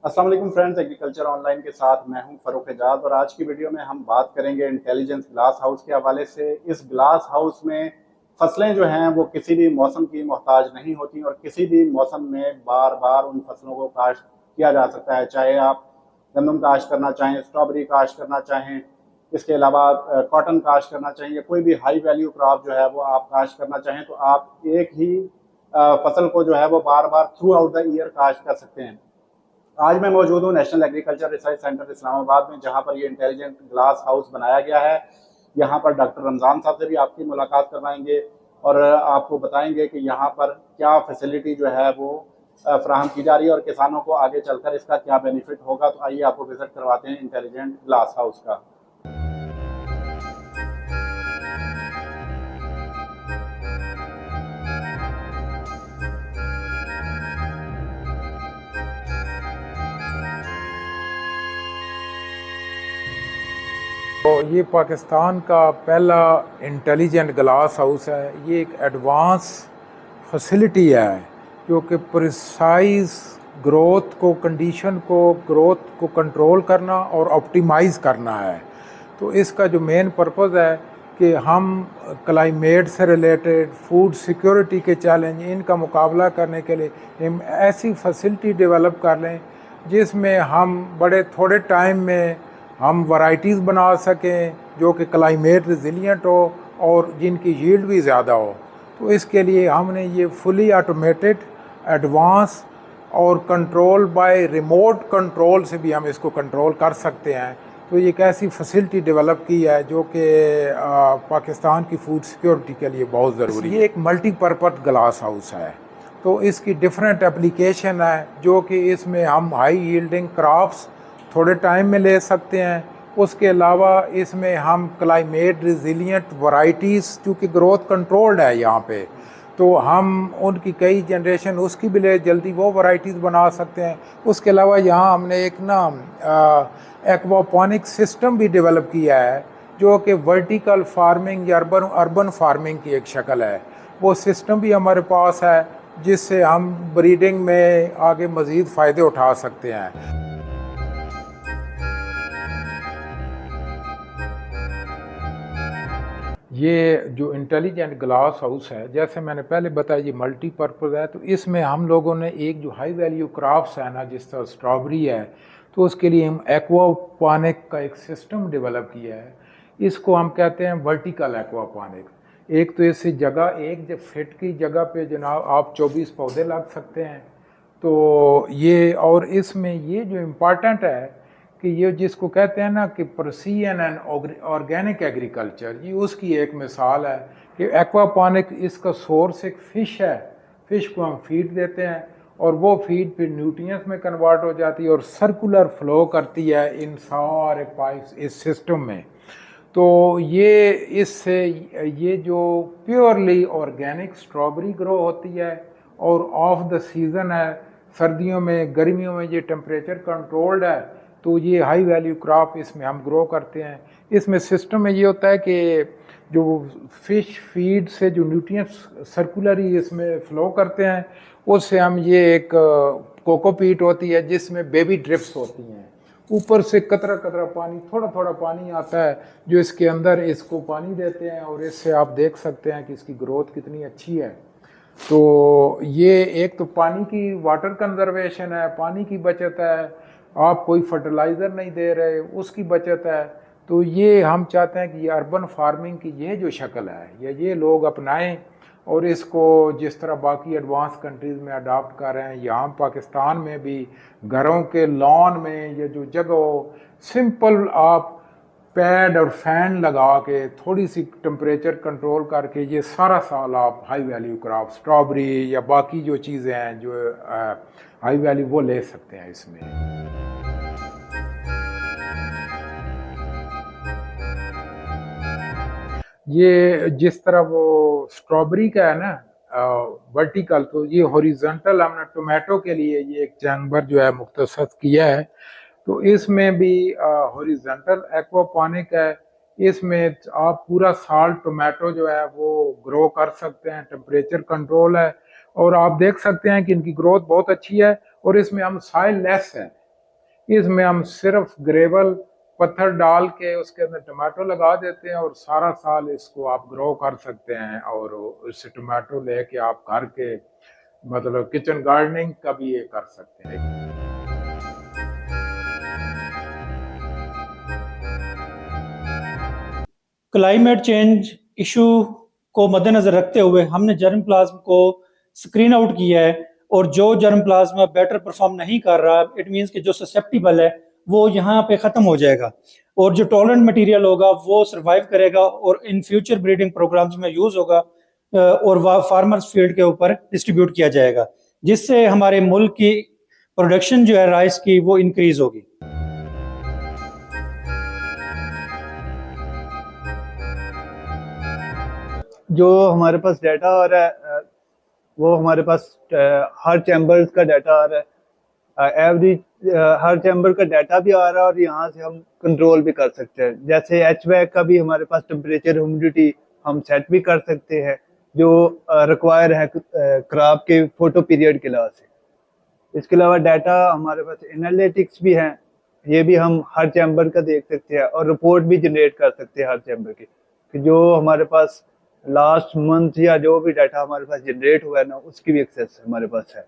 अस्सलाम वालेकुम friends, agriculture online के साथ मैं हूं फरूक एजाज। और आज की वीडियो में हम बात करेंगे इंटेलिजेंस ग्लास हाउस के हवाले से। इस ग्लास हाउस में फसलें जो हैं वो किसी भी मौसम की मोहताज नहीं होती और किसी भी मौसम में बार बार उन फसलों को काश्त किया जा सकता है। चाहे आप गंदम काश्त करना चाहें, स्ट्रॉबेरी काश्त करना चाहें, इसके अलावा कॉटन काश्त करना चाहें या कोई भी हाई वैल्यू क्रॉप जो है वो आप काश्त करना चाहें, तो आप एक ही फसल को जो है वो बार बार थ्रू आउट द ईयर काश्त कर सकते हैं। आज मैं मौजूद हूँ national agriculture research centre Islamabad में, जहाँ पर ये इंटेलिजेंट ग्लास हाउस बनाया गया है। यहाँ पर डॉक्टर रमज़ान साहब से भी आपकी मुलाकात करवाएंगे और आपको बताएंगे कि यहाँ पर क्या फैसिलिटी जो है वो फ्राहम की जा रही है और किसानों को आगे चलकर इसका क्या बेनिफिट होगा। तो आइए आपको विजिट करवाते हैं इंटेलिजेंट ग्लास हाउस का। तो ये पाकिस्तान का पहला इंटेलिजेंट ग्लास हाउस है। ये एक एडवांस फैसिलिटी है जो कि प्रिसाइज ग्रोथ को कंट्रोल करना और ऑप्टिमाइज़ करना है। तो इसका जो मेन पर्पज़ है कि हम क्लाइमेट से रिलेटेड, फूड सिक्योरिटी के चैलेंज, इनका मुकाबला करने के लिए हम ऐसी फैसिलिटी डेवलप कर लें जिसमें हम बड़े थोड़े टाइम में हम वैरायटीज़ बना सकें जो कि क्लाइमेट रिजिलियंट हो और जिनकी यील्ड भी ज़्यादा हो। तो इसके लिए हमने ये फुली ऑटोमेटेड, एडवांस और कंट्रोल बाय रिमोट कंट्रोल से भी हम इसको कंट्रोल कर सकते हैं। तो ये एक ऐसी फैसिलिटी डेवलप की है जो कि पाकिस्तान की फूड सिक्योरिटी के लिए बहुत ज़रूरी है। ये एक मल्टीपर्पज़ ग्लास हाउस है, तो इसकी डिफरेंट एप्लीकेशन है जो कि इसमें हम हाई यील्डिंग क्रॉप्स थोड़े टाइम में ले सकते हैं। उसके अलावा इसमें हम क्लाइमेट रिजिलियंट वैरायटीज़, चूँकि ग्रोथ कंट्रोल्ड है यहाँ पे, तो हम उनकी कई जनरेशन उसकी भी ले जल्दी वो वैरायटीज़ बना सकते हैं। उसके अलावा यहाँ हमने एक एक्वापॉनिक सिस्टम भी डेवलप किया है जो कि वर्टिकल फार्मिंग या अर्बन फार्मिंग की एक शक्ल है। वो सिस्टम भी हमारे पास है जिससे हम ब्रीडिंग में आगे मज़ीद फ़ायदे उठा सकते हैं। ये जो इंटेलिजेंट ग्लास हाउस है, जैसे मैंने पहले बताया, ये मल्टीपर्पज़ है। तो इसमें हम लोगों ने एक जो हाई वैल्यू क्रॉप्स है ना, जिस तरह स्ट्रॉबेरी है, तो उसके लिए हम एक्वापॉनिक का एक सिस्टम डेवलप किया है। इसको हम कहते हैं वर्टिकल एक्वापॉनिक। एक तो इससे जगह, एक जब फिट की जगह पे जनाब आप 24 पौधे लग सकते हैं। तो ये, और इसमें ये जो इम्पॉर्टेंट है कि ये जिसको कहते हैं ना कि प्रिसीजन एंड ऑर्गेनिक एग्रीकल्चर, ये उसकी एक मिसाल है कि एक्वापॉनिक, इसका सोर्स एक फ़िश है। फ़िश को हम फीड देते हैं और वो फीड फिर न्यूट्रिएंट्स में कन्वर्ट हो जाती है और सर्कुलर फ्लो करती है इन सारे पाइप्स इस सिस्टम में। तो ये इससे ये जो प्योरली ऑर्गेनिक स्ट्रॉबेरी ग्रो होती है और ऑफ द सीज़न है, सर्दियों में, गर्मियों में ये टेम्परेचर कंट्रोल्ड है। तो ये हाई वैल्यू क्रॉप इसमें हम ग्रो करते हैं। इसमें सिस्टम में ये होता है कि जो फिश फीड से जो न्यूट्रिएंट्स सर्कुलरली इसमें फ़्लो करते हैं, उससे हम ये एक कोकोपीट होती है जिसमें बेबी ड्रिप्स होती हैं। ऊपर से कतरा कतरा पानी, थोड़ा थोड़ा पानी आता है जो इसके अंदर इसको पानी देते हैं और इससे आप देख सकते हैं कि इसकी ग्रोथ कितनी अच्छी है। तो ये एक तो पानी की वाटर कंजर्वेशन है, पानी की बचत है, आप कोई फर्टिलाइज़र नहीं दे रहे, उसकी बचत है। तो ये हम चाहते हैं कि ये अर्बन फार्मिंग की ये जो शक्ल है ये लोग अपनाएं और इसको जिस तरह बाकी एडवांस कंट्रीज़ में अडॉप्ट कर रहे हैं, यहाँ पाकिस्तान में भी घरों के लॉन में ये जो जगह हो, सिंपल आप पैड और फैन लगा के थोड़ी सी टेम्परेचर कंट्रोल करके ये सारा साल आप हाई वैल्यू क्रॉप, स्ट्रॉबेरी या बाकी जो चीज़ें हैं जो हाई वैल्यू, वो ले सकते हैं इसमें। ये जिस तरह वो स्ट्रॉबेरी का है ना वर्टिकल, तो ये हॉरिजॉन्टल हमने टोमेटो के लिए ये एक चैम्बर जो है मुख्तसस किया है। तो इसमें भी हॉरिजॉन्टल एक्वापॉनिक है। इसमें आप पूरा साल टोमेटो जो है वो ग्रो कर सकते हैं, टेम्परेचर कंट्रोल है और आप देख सकते हैं कि इनकी ग्रोथ बहुत अच्छी है। और इसमें हम सॉइल लेस है, इसमें हम सिर्फ ग्रेवल पत्थर डाल के उसके अंदर टमाटो लगा देते हैं और सारा साल इसको आप ग्रो कर सकते हैं, और उससे टमाटो लेके आप घर के मतलब किचन गार्डनिंग का भी ये कर सकते हैं। क्लाइमेट चेंज इशू को मद्देनजर रखते हुए हमने जर्मप्लाज्म को स्क्रीन आउट किया है, और जो जर्मप्लाज्म बेटर परफॉर्म नहीं कर रहा, इट मींस कि जो ससेप्टिबल है वो यहाँ पे ख़त्म हो जाएगा, और जो टॉलरेंट मटेरियल होगा वो सर्वाइव करेगा और इन फ्यूचर ब्रीडिंग प्रोग्राम्स में यूज़ होगा और वह फार्मर्स फील्ड के ऊपर डिस्ट्रीब्यूट किया जाएगा, जिससे हमारे मुल्क की प्रोडक्शन जो है राइस की वो इंक्रीज होगी। जो हमारे पास डाटा आ रहा है वो हमारे पास हर चैम्बर्स का डाटा आ रहा है, एवरेज हर चैम्बर का डाटा भी आ रहा है, और यहाँ से हम कंट्रोल भी कर सकते हैं। जैसे HVAC का भी हमारे पास टेम्परेचर ह्यूमिडिटी हम सेट भी कर सकते हैं, जो रिक्वायर है क्रॉप के फोटो पीरियड के लिहाज से। इसके अलावा डाटा हमारे पास एनालिटिक्स भी हैं, ये भी हम हर चैम्बर का देख सकते हैं, और रिपोर्ट भी जनरेट कर सकते हैं हर चैम्बर की, कि जो हमारे पास लास्ट मंथ या जो भी डाटा हमारे पास जनरेट हुआ है ना, उसकी भी एक्सेस हमारे पास है।